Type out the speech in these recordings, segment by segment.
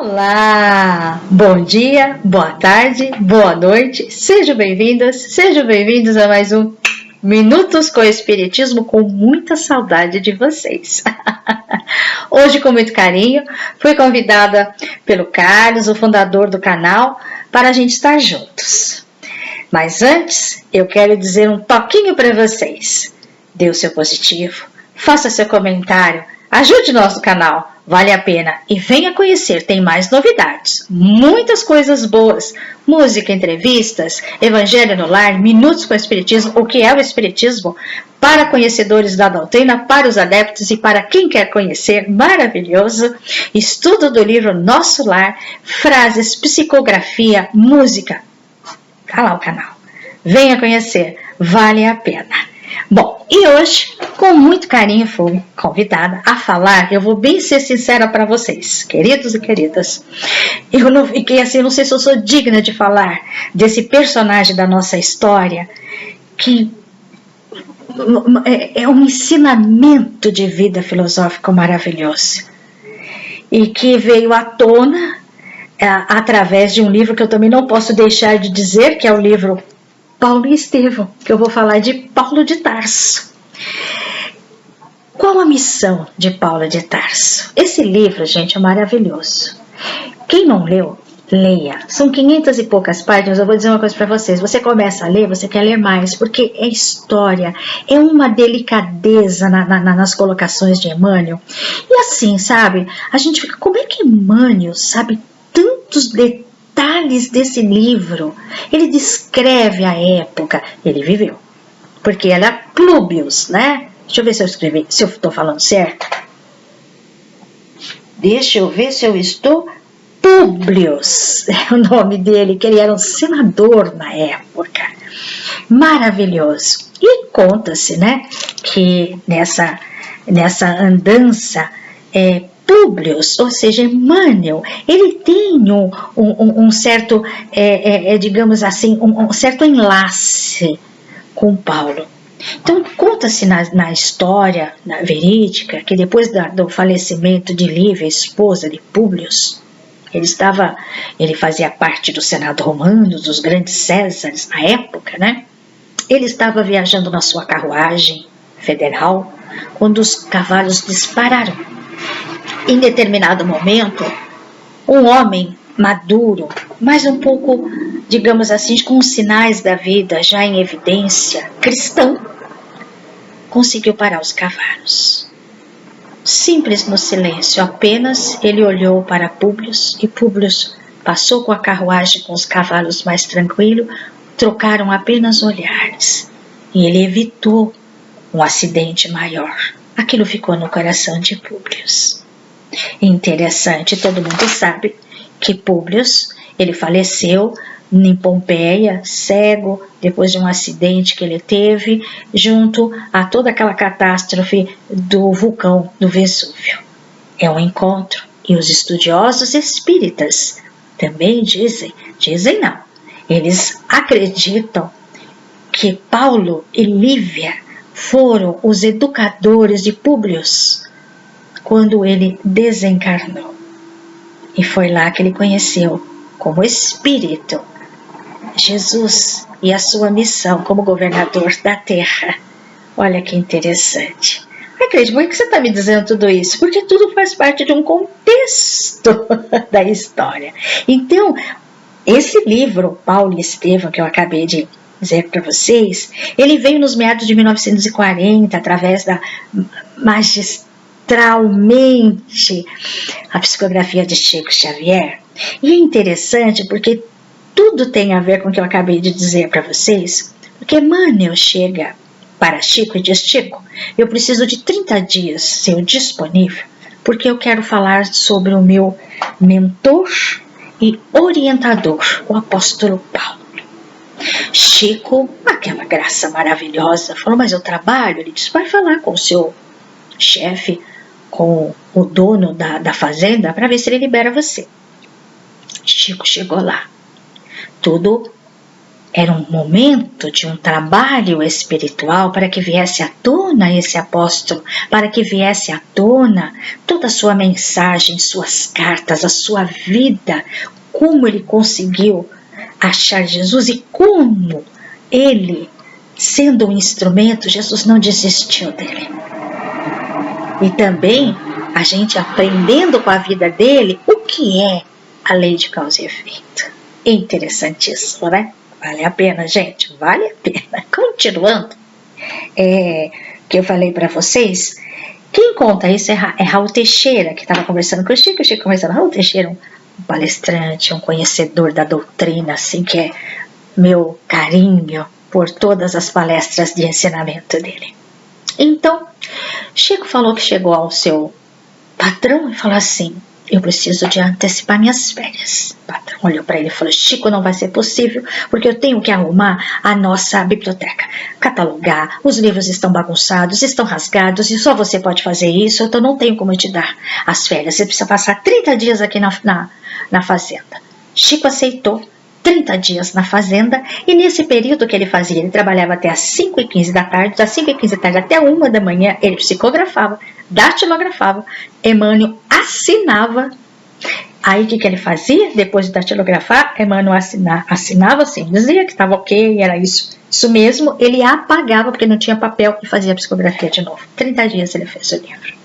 Olá, bom dia, boa tarde, boa noite, sejam bem-vindos a mais um Minutos com o Espiritismo, com muita saudade de vocês. Hoje, com muito carinho, fui convidada pelo Carlos, o fundador do canal, para a gente estar juntos. Mas antes, eu quero dizer um toquinho para vocês. Dê o seu positivo, faça seu comentário, ajude nosso canal. Vale a pena e venha conhecer, tem mais novidades, muitas coisas boas, música, entrevistas, evangelho no lar, minutos com o espiritismo, o que é o espiritismo, para conhecedores da doutrina, para os adeptos e para quem quer conhecer, maravilhoso, estudo do livro Nosso Lar, frases, psicografia, música, tá lá o canal, venha conhecer, vale a pena. Bom, e hoje, com muito carinho, fui convidada a falar. Eu vou bem ser sincera para vocês, queridos e queridas. Eu não fiquei assim, não sei se eu sou digna de falar desse personagem da nossa história, que é um ensinamento de vida filosófico maravilhoso. E que veio à tona através de um livro que eu também não posso deixar de dizer, que é o livro Paulo e Estevão, que eu vou falar de Paulo de Tarso. Qual a missão de Paulo de Tarso? Esse livro, gente, é maravilhoso. Quem não leu, leia. São 500 e poucas páginas, eu vou dizer uma coisa para vocês. Você começa a ler, você quer ler mais, porque é história, é uma delicadeza nas colocações de Emmanuel. E assim, sabe, a gente fica, como é que Emmanuel sabe tantos detalhes desse livro? Ele descreve a época, ele viveu, porque era Plúbios, né? Deixa eu ver se eu escrevi, se eu estou falando certo. Deixa eu ver se eu estou... Públios é o nome dele, que ele era um senador na época. Maravilhoso. E conta-se, né, que nessa andança, Públios, ou seja, Emmanuel, ele tem um certo, digamos assim, um certo enlace com Paulo. Então, conta-se na história verídica que depois do falecimento de Lívia, esposa de Públios, ele fazia parte do Senado Romano, dos grandes Césares na época, né? Ele estava viajando na sua carruagem federal quando os cavalos dispararam. Em determinado momento, um homem maduro, mas um pouco, digamos assim, com os sinais da vida já em evidência, cristão, conseguiu parar os cavalos. Simples no silêncio, apenas ele olhou para Públios e Públios passou com a carruagem com os cavalos mais tranquilo, trocaram apenas olhares e ele evitou um acidente maior. Aquilo ficou no coração de Públios. Interessante, todo mundo sabe que Públios, ele faleceu em Pompeia, cego, depois de um acidente que ele teve, junto a toda aquela catástrofe do vulcão do Vesúvio. É um encontro, e os estudiosos espíritas também dizem não, eles acreditam que Paulo e Lívia foram os educadores de Públios quando ele desencarnou. E foi lá que ele conheceu como espírito Jesus e a sua missão como governador da terra. Olha que interessante. Acredito, por que você está me dizendo tudo isso? Porque tudo faz parte de um contexto da história. Então, esse livro, Paulo e Estevão, que eu acabei de dizer para vocês, ele veio nos meados de 1940, através da magistralmente a psicografia de Chico Xavier. E é interessante porque tudo tem a ver com o que eu acabei de dizer para vocês, porque Emmanuel chega para Chico e diz: Chico, eu preciso de 30 dias seu disponível, porque eu quero falar sobre o meu mentor e orientador, o apóstolo Paulo. Chico, aquela graça maravilhosa, falou: mas eu trabalho. Ele disse: vai falar com o seu chefe, com o dono da fazenda, para ver se ele libera você. Chico chegou lá, tudo Era um momento de um trabalho espiritual para que viesse à tona esse apóstolo, para que viesse à tona toda a sua mensagem, suas cartas, a sua vida, como ele conseguiu achar Jesus e como ele, sendo um instrumento, Jesus não desistiu dele. E também a gente aprendendo com a vida dele o que é a lei de causa e efeito. Interessantíssimo, né? Vale a pena, gente, vale a pena. Continuando, que eu falei para vocês, quem conta isso é Raul Teixeira, que estava conversando com o Chico conversando. Raul Teixeira, um palestrante, um conhecedor da doutrina, assim, que é meu carinho por todas as palestras de ensinamento dele. Então, Chico falou que chegou ao seu patrão e falou assim: eu preciso de antecipar minhas férias. O patrão olhou para ele e falou: Chico, não vai ser possível, porque eu tenho que arrumar a nossa biblioteca, catalogar, os livros estão bagunçados, estão rasgados, e só você pode fazer isso, então não tenho como te dar as férias. Você precisa passar 30 dias aqui na fazenda. Chico aceitou 30 dias na fazenda, e nesse período que ele fazia, ele trabalhava até às 5h15 da tarde, das 5h15 da tarde até 1 da manhã, ele psicografava, datilografava, Emmanuel assinava. Aí o que ele fazia? Depois de datilografar, Emmanuel assinava assim, dizia que estava ok, era isso mesmo, ele apagava porque não tinha papel e fazia a psicografia de novo. 30 dias ele fez o livro.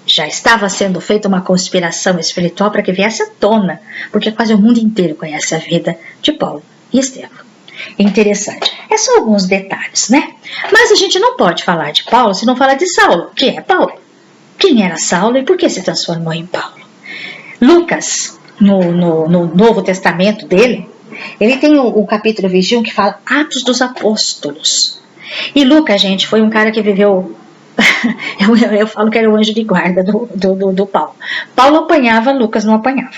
Já estava sendo feita uma conspiração espiritual para que viesse à tona, porque quase o mundo inteiro conhece a vida de Paulo e Estevão. Interessante. É só alguns detalhes, né? Mas a gente não pode falar de Paulo se não falar de Saulo. Quem é Paulo? Quem era Saulo e por que se transformou em Paulo? Lucas, no Novo Testamento dele, ele tem o capítulo 21 que fala Atos dos Apóstolos. E Lucas, gente, foi um cara que viveu... eu falo que era o anjo de guarda do Paulo. Paulo apanhava, Lucas não apanhava.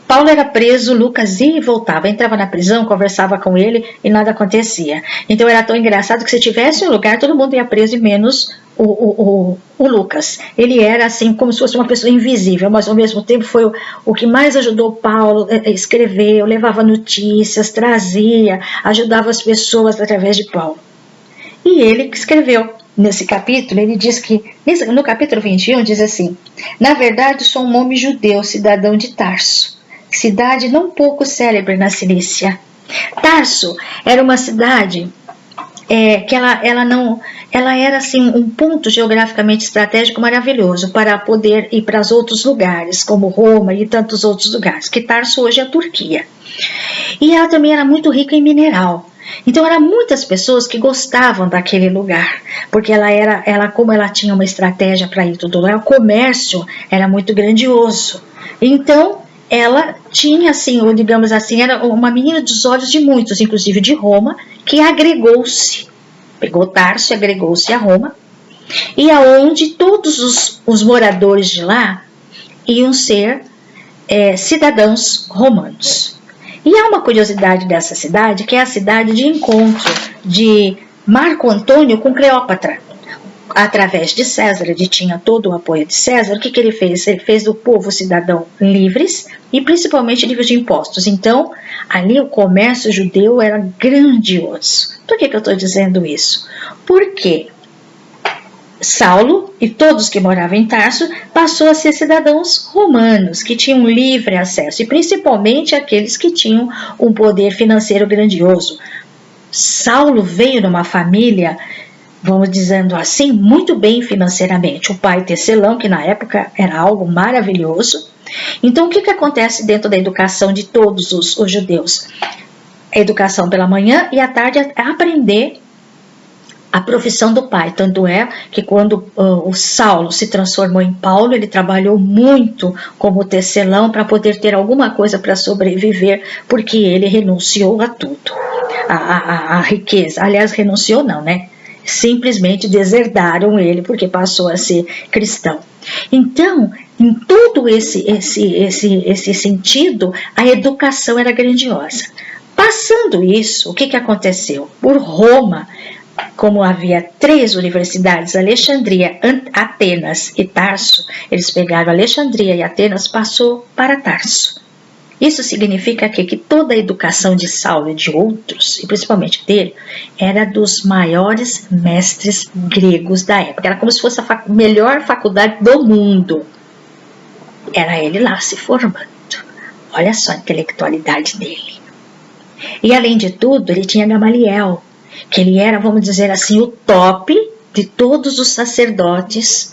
Paulo era preso, Lucas ia e voltava, entrava na prisão, conversava com ele e nada acontecia. Então era tão engraçado que se tivesse um lugar, todo mundo ia preso, menos o Lucas. Ele era assim como se fosse uma pessoa invisível, mas ao mesmo tempo foi o que mais ajudou Paulo a escrever, levava notícias, trazia, ajudava as pessoas através de Paulo. E ele que escreveu. Nesse capítulo, ele diz que, no capítulo 21, diz assim: na verdade, sou um homem judeu, cidadão de Tarso, cidade não pouco célebre na Cilícia. Tarso era uma cidade que ela era assim um ponto geograficamente estratégico maravilhoso para poder ir para os outros lugares, como Roma e tantos outros lugares, que Tarso hoje é a Turquia. E ela também era muito rica em mineral. Então eram muitas pessoas que gostavam daquele lugar, porque como ela tinha uma estratégia para ir tudo lá, o comércio era muito grandioso. Então ela tinha assim, ou digamos assim, era uma menina dos olhos de muitos, inclusive de Roma, que agregou-se, pegou Tarso e agregou-se a Roma, e aonde todos os moradores de lá iam ser cidadãos romanos. E há uma curiosidade dessa cidade, que é a cidade de encontro de Marco Antônio com Cleópatra. Através de César, ele tinha todo o apoio de César. O que ele fez? Ele fez do povo cidadão livres e principalmente livres de impostos. Então, ali o comércio judeu era grandioso. Por que eu estou dizendo isso? Porque Saulo e todos que moravam em Tarso passou a ser cidadãos romanos, que tinham livre acesso, e principalmente aqueles que tinham um poder financeiro grandioso. Saulo veio numa família, vamos dizendo assim, muito bem financeiramente. O pai Tecelão, que na época era algo maravilhoso. Então o que acontece dentro da educação de todos os judeus? A educação pela manhã e à tarde é aprender a profissão do pai. Tanto é que quando o Saulo se transformou em Paulo, ele trabalhou muito como tecelão para poder ter alguma coisa para sobreviver, porque ele renunciou a tudo, a riqueza. Aliás, renunciou não, né? Simplesmente deserdaram ele porque passou a ser cristão. Então, em todo esse sentido, a educação era grandiosa. Passando isso, o que aconteceu? Por Roma, como havia 3 universidades, Alexandria, Atenas e Tarso, eles pegaram Alexandria e Atenas, passou para Tarso. Isso significa que toda a educação de Saulo e de outros, e principalmente dele, era dos maiores mestres gregos da época. Era como se fosse a melhor faculdade do mundo. Era ele lá se formando. Olha só a intelectualidade dele. E além de tudo, ele tinha Gamaliel, que ele era, vamos dizer assim, o top de todos os sacerdotes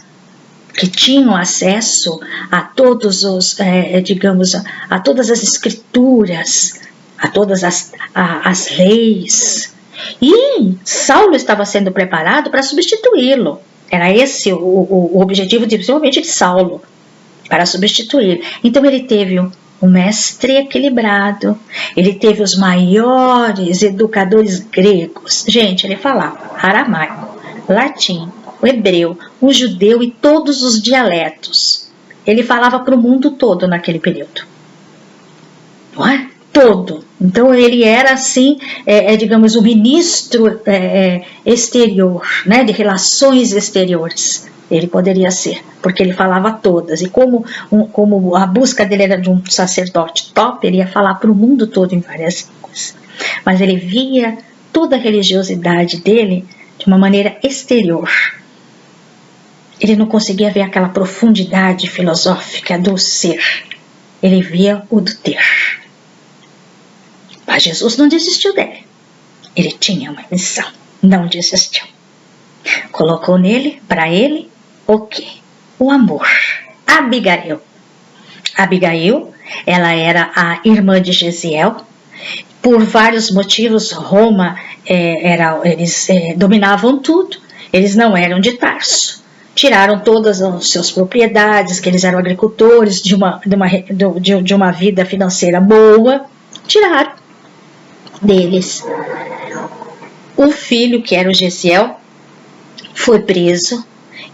que tinham acesso a todos os, digamos, a todas as escrituras, a todas as leis. E Saulo estava sendo preparado para substituí-lo. Era esse o objetivo, principalmente de Saulo, para substituir. Então ele teve um mestre equilibrado, ele teve os maiores educadores gregos. Gente, ele falava aramaico, latim, o hebreu, o judeu e todos os dialetos. Ele falava para o mundo todo naquele período. Não é? Todo. Então ele era assim, digamos, o ministro exterior, né, de relações exteriores. Ele poderia ser, porque ele falava todas. E como a busca dele era de um sacerdote top, ele ia falar para o mundo todo em várias línguas. Mas ele via toda a religiosidade dele de uma maneira exterior. Ele não conseguia ver aquela profundidade filosófica do ser. Ele via o do ter. Mas Jesus não desistiu dele. Ele tinha uma missão. Não desistiu. Colocou nele, para ele, o quê? O amor. Abigail. Abigail, ela era a irmã de Gesiel. Por vários motivos, Roma, eles dominavam tudo. Eles não eram de Tarso. Tiraram todas as suas propriedades, que eles eram agricultores de uma vida financeira boa. Tiraram deles. O filho, que era o Gesiel, foi preso.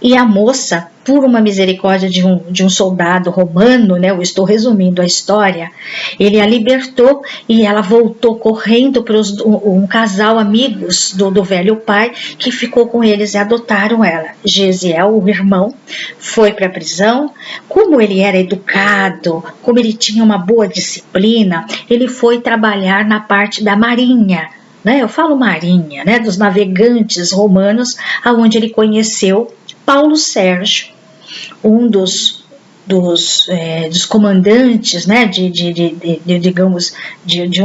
E a moça, por uma misericórdia de um soldado romano, né, eu estou resumindo a história, ele a libertou e ela voltou correndo para um casal amigos do velho pai, que ficou com eles e adotaram ela. Gesiel, o irmão, foi para a prisão. Como ele era educado, como ele tinha uma boa disciplina, ele foi trabalhar na parte da marinha. Eu falo marinha, né, dos navegantes romanos, aonde ele conheceu Paulo Sérgio, um dos comandantes, né, digamos, de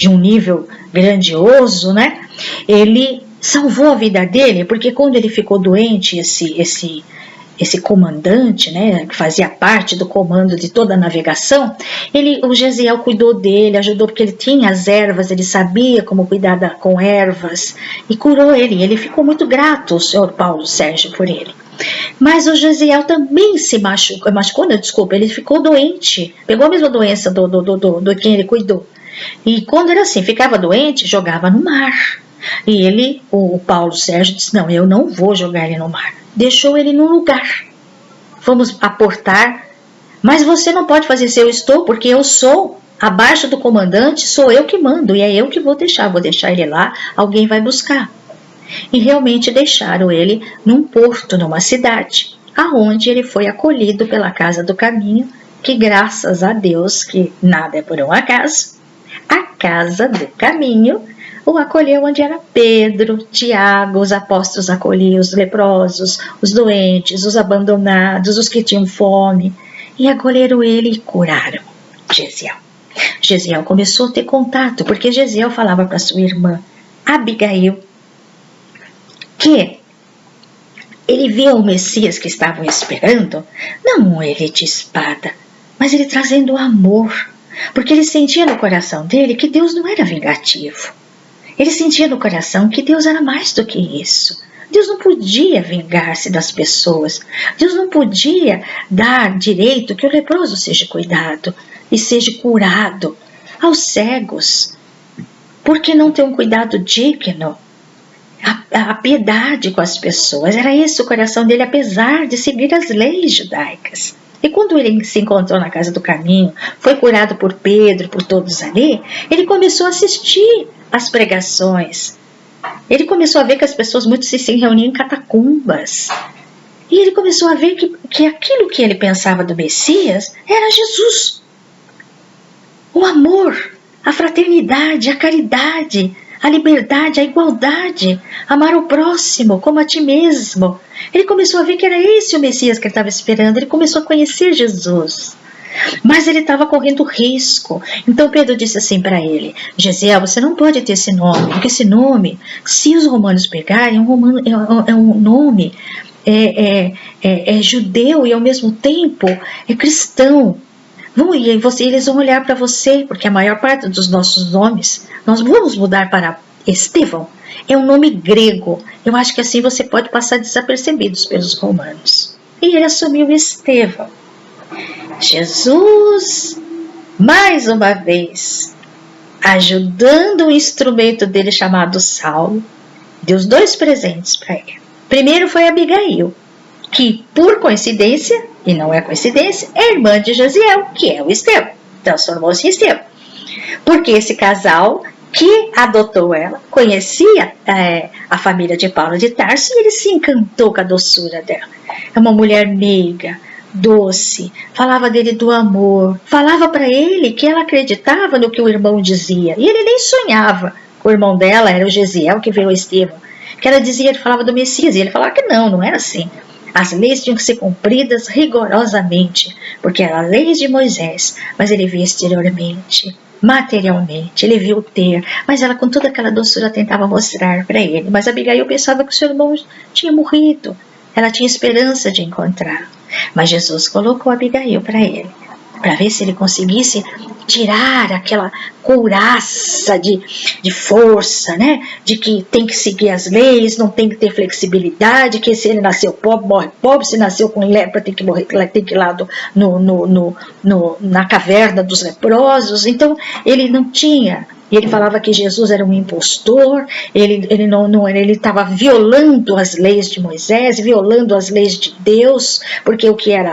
um nível grandioso, né? Ele salvou a vida dele, porque quando ele ficou doente, esse comandante, né, que fazia parte do comando de toda a navegação, o Gesiel cuidou dele, ajudou, porque ele tinha as ervas, ele sabia como cuidar com ervas, e curou ele. Ele ficou muito grato, o senhor Paulo Sérgio, por ele. Mas o Gesiel também se machucou, desculpa, ele ficou doente, pegou a mesma doença do quem ele cuidou. E quando era assim, ficava doente, jogava no mar. E o Paulo Sérgio disse, não, eu não vou jogar ele no mar. Deixou ele num lugar. Vamos aportar. Mas você não pode fazer se eu estou, porque eu sou abaixo do comandante, sou eu que mando, e é eu que vou deixar ele lá, alguém vai buscar. E realmente deixaram ele num porto, numa cidade, aonde ele foi acolhido pela Casa do Caminho, que graças a Deus, que nada é por um acaso, a Casa do Caminho o acolheu onde era Pedro, Tiago, os apóstolos acolhiam os leprosos, os doentes, os abandonados, os que tinham fome, e acolheram ele e curaram Gesiel. Gesiel começou a ter contato, porque Gesiel falava para sua irmã Abigail que ele via o Messias que estavam esperando, não ele de espada, mas ele trazendo amor, porque ele sentia no coração dele que Deus não era vingativo. Ele sentia no coração que Deus era mais do que isso. Deus não podia vingar-se das pessoas. Deus não podia dar direito que o leproso seja cuidado e seja curado. Aos cegos, por que não ter um cuidado digno? A piedade com as pessoas. Era esse o coração dele, apesar de seguir as leis judaicas. E quando ele se encontrou na Casa do Caminho, foi curado por Pedro, por todos ali, ele começou a assistir às pregações. Ele começou a ver que as pessoas muito se reuniam em catacumbas. E ele começou a ver que aquilo que ele pensava do Messias era Jesus. o amor, a fraternidade, a caridade, a liberdade, a igualdade, amar o próximo como a ti mesmo. Ele começou a ver que era esse o Messias que ele estava esperando, ele começou a conhecer Jesus. Mas ele estava correndo risco. Então Pedro disse assim para ele: Gesiel, você não pode ter esse nome, porque esse nome, se os romanos pegarem, é um nome judeu e ao mesmo tempo é cristão. Eles vão olhar para você, porque a maior parte dos nossos nomes, nós vamos mudar para Estevão. É um nome grego. Eu acho que assim você pode passar desapercebidos pelos romanos. E ele assumiu Estevão. Jesus, mais uma vez, ajudando o instrumento dele chamado Saulo, deu os 2 presentes para ele. Primeiro foi Abigail, que por coincidência, e não é coincidência, é irmã de Josiel, que é o Estevão, transformou-se em Estevão. Porque esse casal que adotou ela conhecia a família de Paulo de Tarso e ele se encantou com a doçura dela. É uma mulher meiga, doce, falava dele do amor, falava para ele que ela acreditava no que o irmão dizia, e ele nem sonhava. O irmão dela era o Gesiel, que veio Estevão, que ela dizia, ele falava do Messias, e ele falava que não era assim. As leis tinham que ser cumpridas rigorosamente, porque eram leis de Moisés, mas ele via exteriormente, materialmente, ele viu ter, mas ela com toda aquela doçura tentava mostrar para ele. Mas Abigail pensava que o seu irmão tinha morrido, ela tinha esperança de encontrar. Mas Jesus colocou Abigail para ele, para ver se ele conseguisse tirar aquela couraça de força, né? De que tem que seguir as leis, não tem que ter flexibilidade, que se ele nasceu pobre, morre pobre, se nasceu com lepra, tem que morrer, tem que ir lá na caverna dos leprosos. Então, ele não tinha. E ele falava que Jesus era um impostor, ele estava violando as leis de Moisés, violando as leis de Deus, porque o que era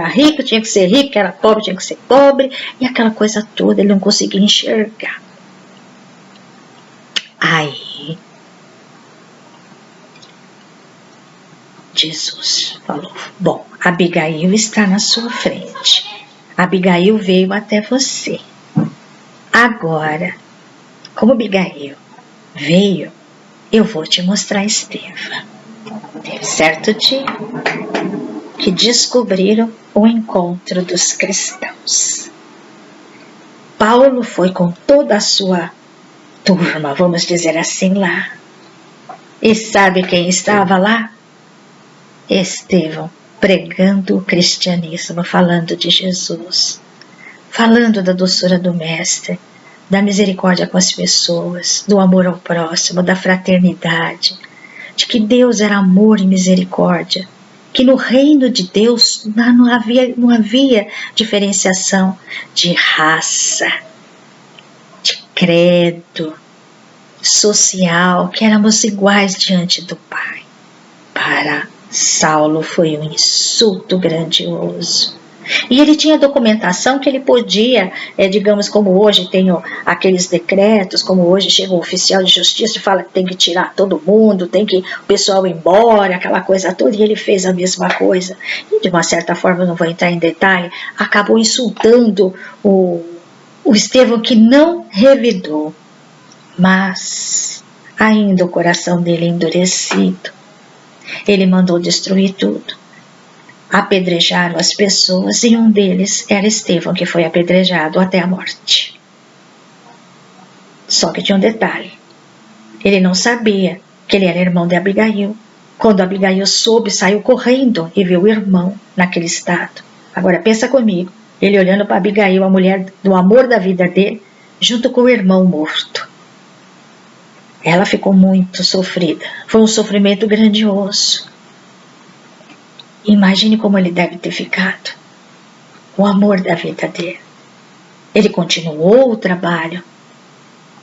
rico tinha que ser rico, que era pobre tinha que ser pobre, e aquela coisa toda ele não conseguia enxergar. Aí, Jesus falou: bom, Abigail está na sua frente, Abigail veio até você. Agora, como Abigail veio, eu vou te mostrar Estevão. Teve certo dia que descobriram o encontro dos cristãos. Paulo foi com toda a sua turma, vamos dizer assim, lá. E sabe quem estava lá? Estevão, pregando o cristianismo, falando de Jesus, falando da doçura do Mestre, da misericórdia com as pessoas, do amor ao próximo, da fraternidade, de que Deus era amor e misericórdia, que no reino de Deus não havia diferenciação de raça, de credo, social, que éramos iguais diante do Pai. Para Saulo foi um insulto grandioso. E ele tinha documentação que ele podia, digamos, como hoje tem aqueles decretos, como hoje chega um oficial de justiça e fala que tem que tirar todo mundo, tem que o pessoal ir embora, aquela coisa toda, e ele fez a mesma coisa. E de uma certa forma, não vou entrar em detalhe, acabou insultando o Estevão, que não revidou, mas ainda o coração dele endurecido, ele mandou destruir tudo. Apedrejaram as pessoas e um deles era Estevão, que foi apedrejado até a morte. Só que tinha um detalhe: ele não sabia que ele era irmão de Abigail. Quando Abigail soube, saiu correndo e viu o irmão naquele estado. Agora pensa comigo, ele olhando para Abigail, a mulher do amor da vida dele, junto com o irmão morto. Ela ficou muito sofrida, foi um sofrimento grandioso. Imagine como ele deve ter ficado, o amor da vida dele. Ele continuou o trabalho,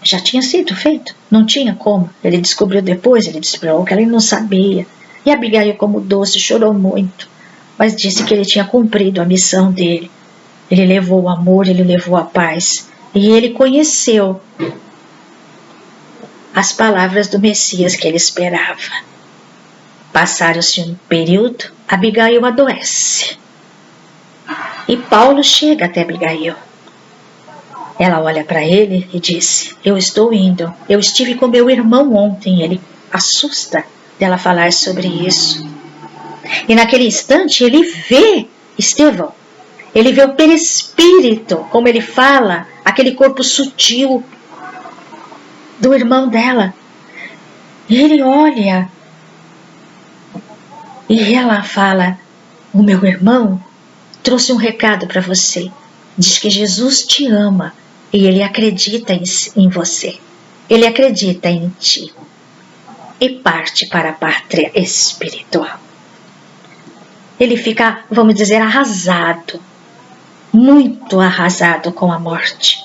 já tinha sido feito, não tinha como. Ele descobriu depois, ele disse que ele não sabia. E Abigail, como doce, chorou muito, mas disse que ele tinha cumprido a missão dele. Ele levou o amor, ele levou a paz, e ele conheceu as palavras do Messias que ele esperava. Passaram-se um período, Abigail adoece. E Paulo chega até Abigail. Ela olha para ele e diz: eu estou indo. Eu estive com meu irmão ontem. Ele assusta dela falar sobre isso. E naquele instante ele vê Estevão. Ele vê o perispírito, como ele fala, aquele corpo sutil do irmão dela. E ele olha e ela fala: o meu irmão trouxe um recado para você. Diz que Jesus te ama e ele acredita em você. Ele acredita em ti. E parte para a pátria espiritual. Ele fica, vamos dizer, arrasado. Muito arrasado com a morte.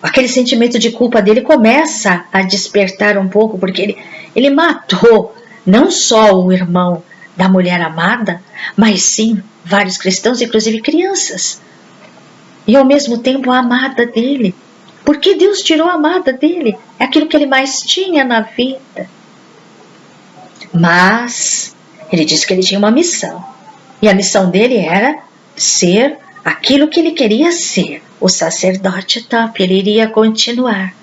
Aquele sentimento de culpa dele começa a despertar um pouco, porque ele matou não só o irmão da mulher amada, mas sim vários cristãos, inclusive crianças. E ao mesmo tempo a amada dele. Porque Deus tirou a amada dele? É aquilo que ele mais tinha na vida. Mas ele disse que ele tinha uma missão. E a missão dele era ser aquilo que ele queria ser, o sacerdote top. Ele iria continuar.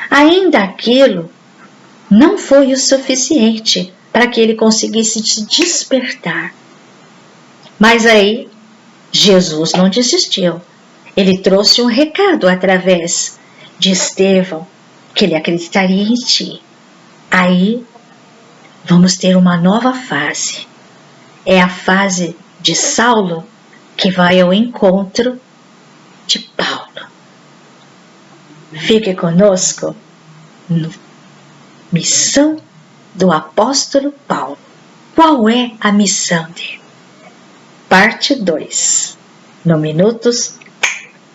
Ainda aquilo não foi o suficiente para que ele conseguisse se despertar. Mas aí, Jesus não desistiu. Ele trouxe um recado através de Estevão, que ele acreditaria em ti. Aí, vamos ter uma nova fase. É a fase de Saulo que vai ao encontro de Paulo. Fique conosco no Missão do Apóstolo Paulo. Qual é a missão dele? Parte 2. No Minutos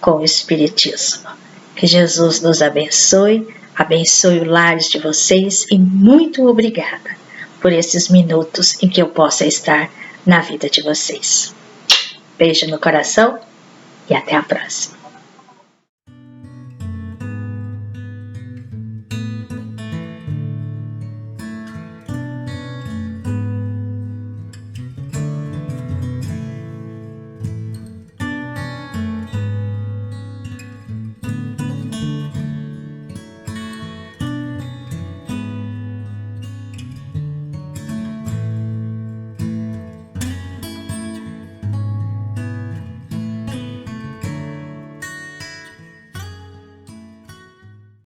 com o Espiritismo. Que Jesus nos abençoe, abençoe o lares de vocês e muito obrigada por esses minutos em que eu possa estar na vida de vocês. Beijo no coração e até a próxima.